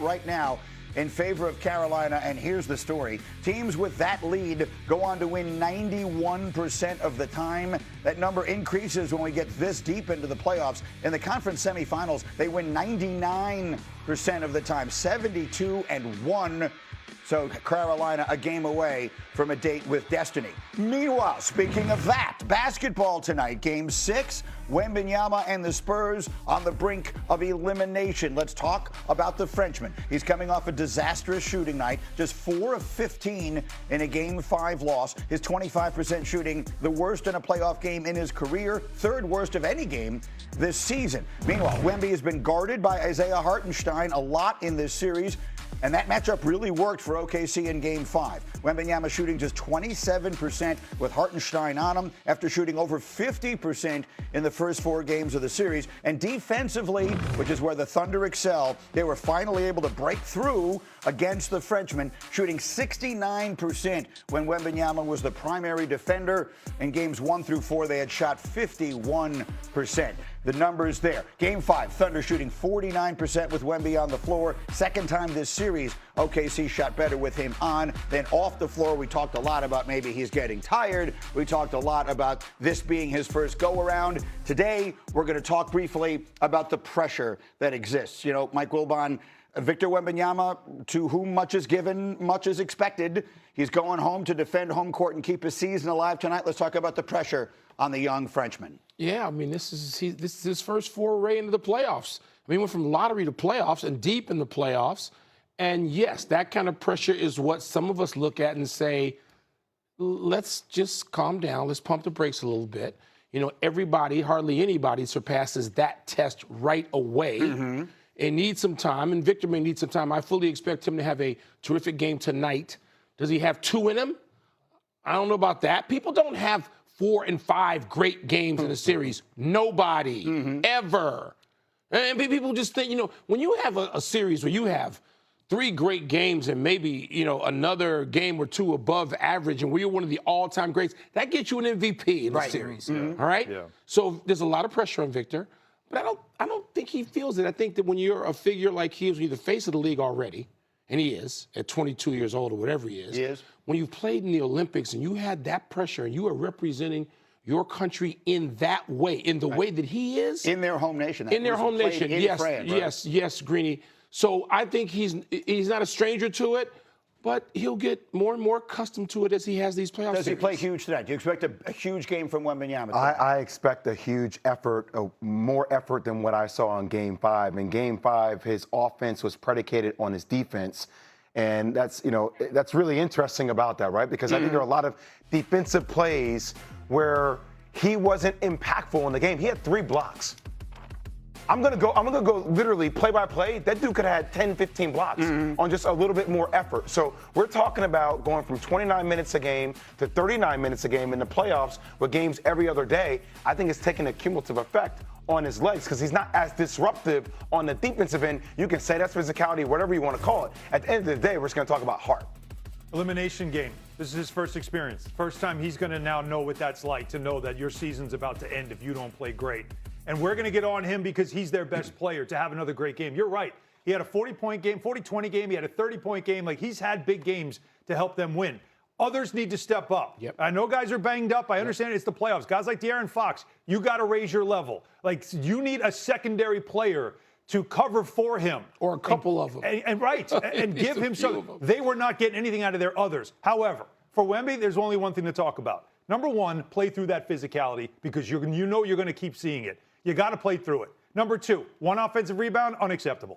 right now in favor of Carolina, and here's the story. Teams with that lead go on to win 91% of the time. That number increases when we get this deep into the playoffs. In the conference semifinals, they win 99% of the time, 72-1. So Carolina a game away from a date with destiny. Meanwhile, speaking of that, basketball tonight, Game 6, Wembanyama and the Spurs on the brink of elimination. Let's talk about the Frenchman. He's coming off a disastrous shooting night, just 4 of 15 in a Game 5 loss. His 25% shooting, the worst in a playoff game in his career, third worst of any game this season. Meanwhile, Wemby has been guarded by Isaiah Hartenstein a lot in this series, and that matchup really worked for OKC in Game 5. Wembanyama shooting just 27% with Hartenstein on him after shooting over 50% in the first 4 games of the series. And defensively, which is where the Thunder excel, they were finally able to break through against the Frenchman, shooting 69% when Wembanyama was the primary defender. In Games 1 through 4, they had shot 51%. The numbers there. Game 5, Thunder shooting 49% with Wemby on the floor. Second time this series, OKC shot better with him on. Then off the floor, we talked a lot about maybe he's getting tired. We talked a lot about this being his first go-around. Today, we're going to talk briefly about the pressure that exists. You know, Mike Wilbon, Victor Wembanyama, to whom much is given, much is expected. He's going home to defend home court and keep his season alive tonight. Let's talk about the pressure on the young Frenchman. Yeah, I mean, this is his first foray into the playoffs. I mean, he went from lottery to playoffs and deep in the playoffs. And yes, that kind of pressure is what some of us look at and say, let's just calm down. Let's pump the brakes a little bit. You know, everybody, hardly anybody surpasses that test right away. Mm-hmm. It needs some time, and Victor may need some time. I fully expect him to have a terrific game tonight. Does he have 2 in him? I don't know about that. People don't have 4 and 5 great games in a series. Nobody, ever. And people just think, you know, when you have a series where you have 3 great games and maybe, you know, another game or 2 above average and where you're one of the all-time greats, that gets you an MVP in the series. Mm-hmm. All right? Yeah. So there's a lot of pressure on Victor, but I don't think he feels it. I think that when you're a figure like he is, when you're the face of the league already, and he is, at 22 years old or whatever he is. When you've played in the Olympics and you had that pressure and you are representing your country in that way, in the way that he is. In their home nation. In their home nation, yes, France, yes, Greeny. So I think he's not a stranger to it, but he'll get more and more accustomed to it as he has these playoff series. Does he play huge tonight? Do you expect a huge game from Wembanyama tonight? I expect a huge effort, more effort than what I saw in Game 5. In Game 5, his offense was predicated on his defense. And that's really interesting about that, right? Because I think there are a lot of defensive plays where he wasn't impactful in the game. He had 3 blocks. I'm gonna go literally play by play. That dude could have had 10, 15 blocks on just a little bit more effort. So we're talking about going from 29 minutes a game to 39 minutes a game in the playoffs with games every other day. I think it's taking a cumulative effect on his legs because he's not as disruptive on the defensive end. You can say that's physicality, whatever you want to call it. At the end of the day, we're just going to talk about heart. Elimination game. This is his first experience. First time he's going to now know what that's like, to know that your season's about to end if you don't play great. And we're going to get on him because he's their best player to have another great game. You're right. He had a 40-point game, 40-20 game. He had a 30-point game. Like, he's had big games to help them win. Others need to step up. Yep. I know guys are banged up. I understand it's the playoffs. Guys like De'Aaron Fox, you got to raise your level. Like, you need a secondary player to cover for him. Or a couple of them. And give him some. They were not getting anything out of their others. However, for Wemby, there's only one thing to talk about. Number 1, play through that physicality because you know you're going to keep seeing it. You got to play through it. Number 2, 1 offensive rebound, unacceptable.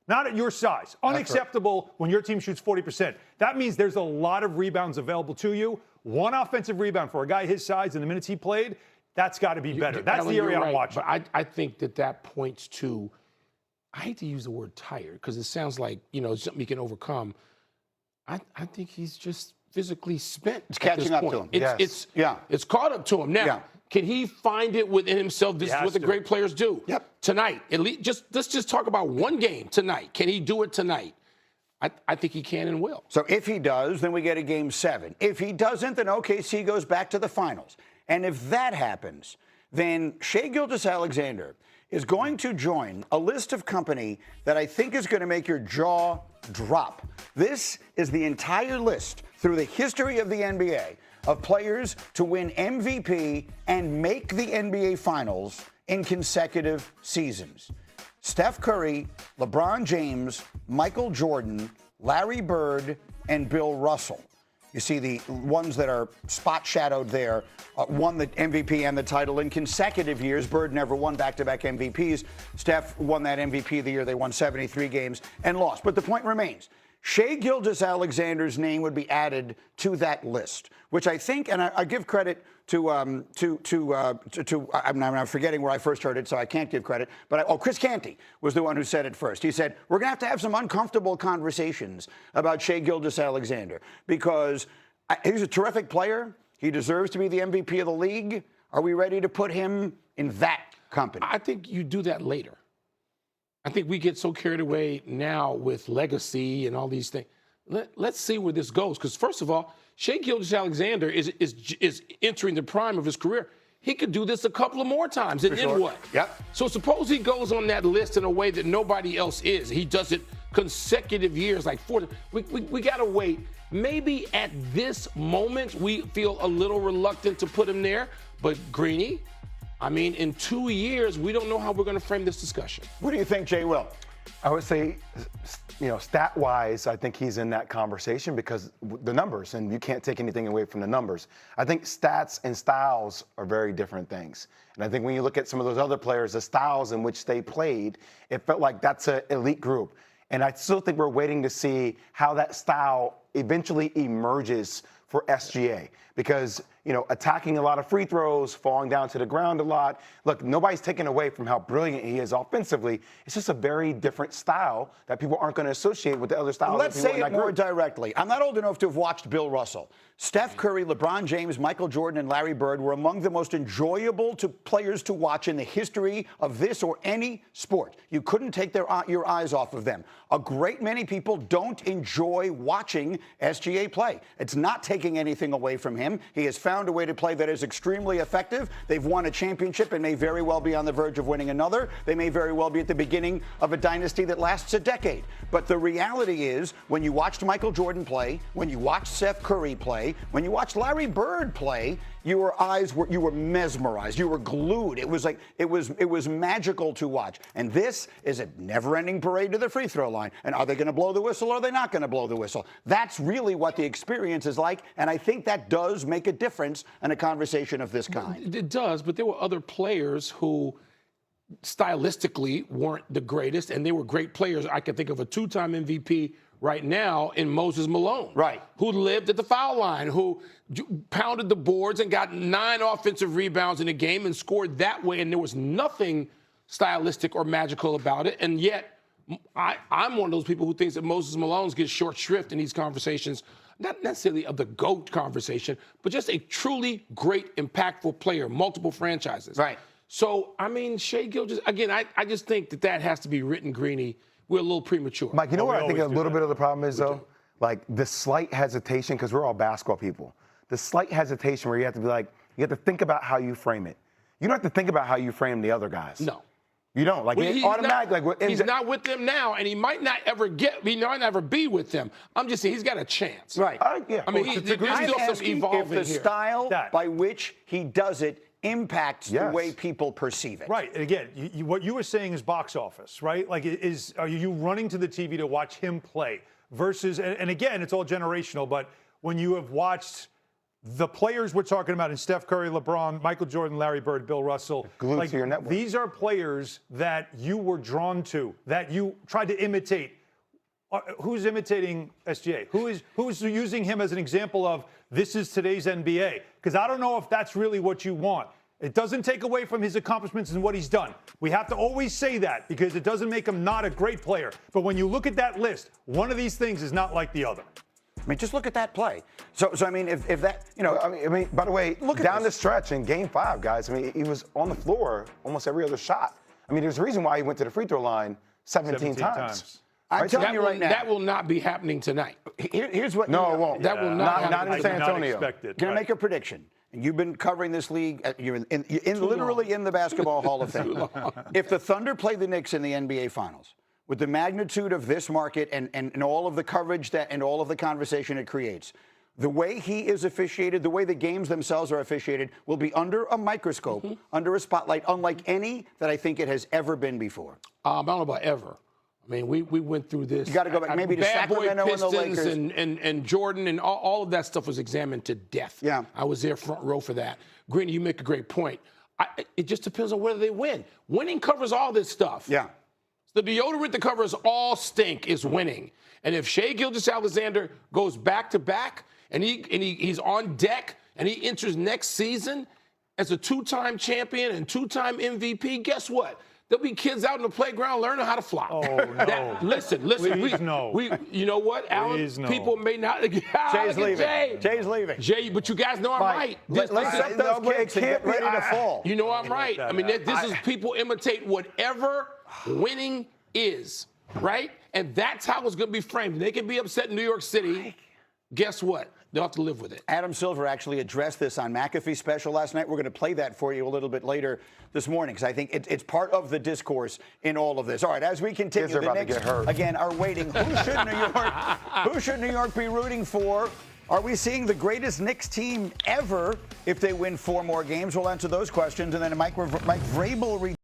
Not at your size. Unacceptable when your team shoots 40%. That means there's a lot of rebounds available to you. 1 offensive rebound for a guy his size in the minutes he played, that's got to be better. That's the area I'm watching. But I think that points to, I hate to use the word tired because it sounds like, something you can overcome. I think he's just physically spent. It's catching up to him. It's caught up to him. Now, can he find it within himself? This is what the great players do. Yep. Tonight, at least, let's just talk about one game tonight. Can he do it tonight? I think he can and will. So if he does, then we get a Game 7. If he doesn't, then OKC goes back to the finals. And if that happens, then Shai Gilgeous-Alexander is going to join a list of company that I think is going to make your jaw drop. This is the entire list through the history of the NBA of players to win MVP and make the NBA Finals in consecutive seasons. Steph Curry, LeBron James, Michael Jordan, Larry Bird, and Bill Russell. You see the ones that are spot shadowed there won the MVP and the title in consecutive years. Bird never won back-to-back MVPs. Steph won that MVP the year they won 73 games and lost. But the point remains, Shai Gilgeous-Alexander's name would be added to that list, which I think, and I give credit to I'm forgetting where I first heard it, so I can't give credit. But Chris Canty was the one who said it first. He said, we're going to have some uncomfortable conversations about Shai Gilgeous-Alexander because he's a terrific player. He deserves to be the MVP of the league. Are we ready to put him in that company? I think you do that later. I think we get so carried away now with legacy and all these things. Let's see where this goes. Because first of all, Shai Gilgeous-Alexander is entering the prime of his career. He could do this a couple of more times. And then what? Yep. So suppose he goes on that list in a way that nobody else is. He does it consecutive years, like 40. We got to wait. Maybe at this moment we feel a little reluctant to put him there. But Greeny, I mean, in 2 years, we don't know how we're going to frame this discussion. What do you think, Jay Will? I would say, stat-wise, I think he's in that conversation because the numbers, and you can't take anything away from the numbers. I think stats and styles are very different things. And I think when you look at some of those other players, the styles in which they played, it felt like that's an elite group. And I still think we're waiting to see how that style eventually emerges for SGA because, attacking a lot of free throws, falling down to the ground a lot. Look, nobody's taken away from how brilliant he is offensively. It's just a very different style that people aren't going to associate with the other styles. Let's say it more directly. I'm not old enough to have watched Bill Russell. Steph Curry, LeBron James, Michael Jordan, and Larry Bird were among the most enjoyable players to watch in the history of this or any sport. You couldn't take your eyes off of them. A great many people don't enjoy watching SGA play. It's not taking anything away from him. He has found a way to play that is extremely effective. They've won a championship and may very well be on the verge of winning another. They may very well be at the beginning of a dynasty that lasts a decade. But the reality is, when you watched Michael Jordan play, when you watched Steph Curry play, when you watched Larry Bird play, you were mesmerized. You were glued. It was magical to watch. And this is a never-ending parade to the free throw line. And are they going to blow the whistle or are they not going to blow the whistle? That's really what the experience is like. And I think that does make a difference in a conversation of this kind. It does, but there were other players who stylistically weren't the greatest, and they were great players. I can think of a two-time MVP right now in Moses Malone, right, who lived at the foul line, who pounded the boards and got 9 offensive rebounds in a game and scored that way, and there was nothing stylistic or magical about it. And yet, I'm one of those people who thinks that Moses Malone gets short shrift in these conversations, not necessarily of the GOAT conversation, but just a truly great, impactful player, multiple franchises. Right. So, I mean, Shai Gilgeous, again, I just think that has to be written, Greeny. We're a little premature. Mike, you know what I think a little bit of the problem is, though? Like the slight hesitation, because we're all basketball people. The slight hesitation where you have to be like, you have to think about how you frame it. You don't have to think about how you frame the other guys. No. You don't. Like, he's automatically. He's not with them now, and he might not ever be with them. I'm just saying he's got a chance. Right. Yeah. I mean, there's still some evolving if the style by which he does it impacts the way people perceive it. Right. And again, what you were saying is box office, right? Like, are you running to the TV to watch him play versus, and again, it's all generational, but when you have watched the players we're talking about in Steph Curry, LeBron, Michael Jordan, Larry Bird, Bill Russell, glued to your network. These are players that you were drawn to, that you tried to imitate. Who's imitating SGA? Who's using him as an example of this is today's NBA? Because I don't know if that's really what you want. It doesn't take away from his accomplishments and what he's done. We have to always say that because it doesn't make him not a great player. But when you look at that list, one of these things is not like the other. I mean, just look at that play. So I mean, if that, I mean, by the way, look down the stretch in Game 5, guys. I mean, he was on the floor almost every other shot. I mean, there's a reason why he went to the free throw line 17 times. I'm telling you right now. That will not be happening tonight. Here's what. No, it won't. That will not happen. Not in San Antonio. Can I make a prediction? and you've been covering this league, you're literally in the Basketball Hall of Fame. If the Thunder play the Knicks in the NBA Finals, with the magnitude of this market and all of the coverage and all of the conversation it creates, the way he is officiated, the way the games themselves are officiated, will be under a microscope, under a spotlight, unlike any that I think it has ever been before. I don't know about ever. I mean, we went through this. You got to go back maybe to Sacramento and the Lakers. And Jordan and all of that stuff was examined to death. Yeah. I was there front row for that. Green, you make a great point. It just depends on whether they win. Winning covers all this stuff. Yeah. The deodorant that covers all stink is winning. And if Shai Gilgeous-Alexander goes back-to-back and he's on deck and he enters next season as a two-time champion and two-time MVP, guess what? There'll be kids out in the playground learning how to fly. Oh, no. Listen. Please, no. You know what, Alan? Please, no. People may not. Jay's leaving. Jay's leaving. Jay, but you guys know I'm right. Let's set those kicks and get ready to fall. You know I'm right. I mean, this is people imitate whatever winning is, right? And that's how it's going to be framed. They can be upset in New York City. Guess what? They'll have to live with it. Adam Silver actually addressed this on McAfee's special last night. We're going to play that for you a little bit later this morning because I think it's part of the discourse in all of this. All right, as we continue, the Knicks again are waiting. Who should New York be rooting for? Are we seeing the greatest Knicks team ever if they win 4 more games? We'll answer those questions, and then Mike Vrabel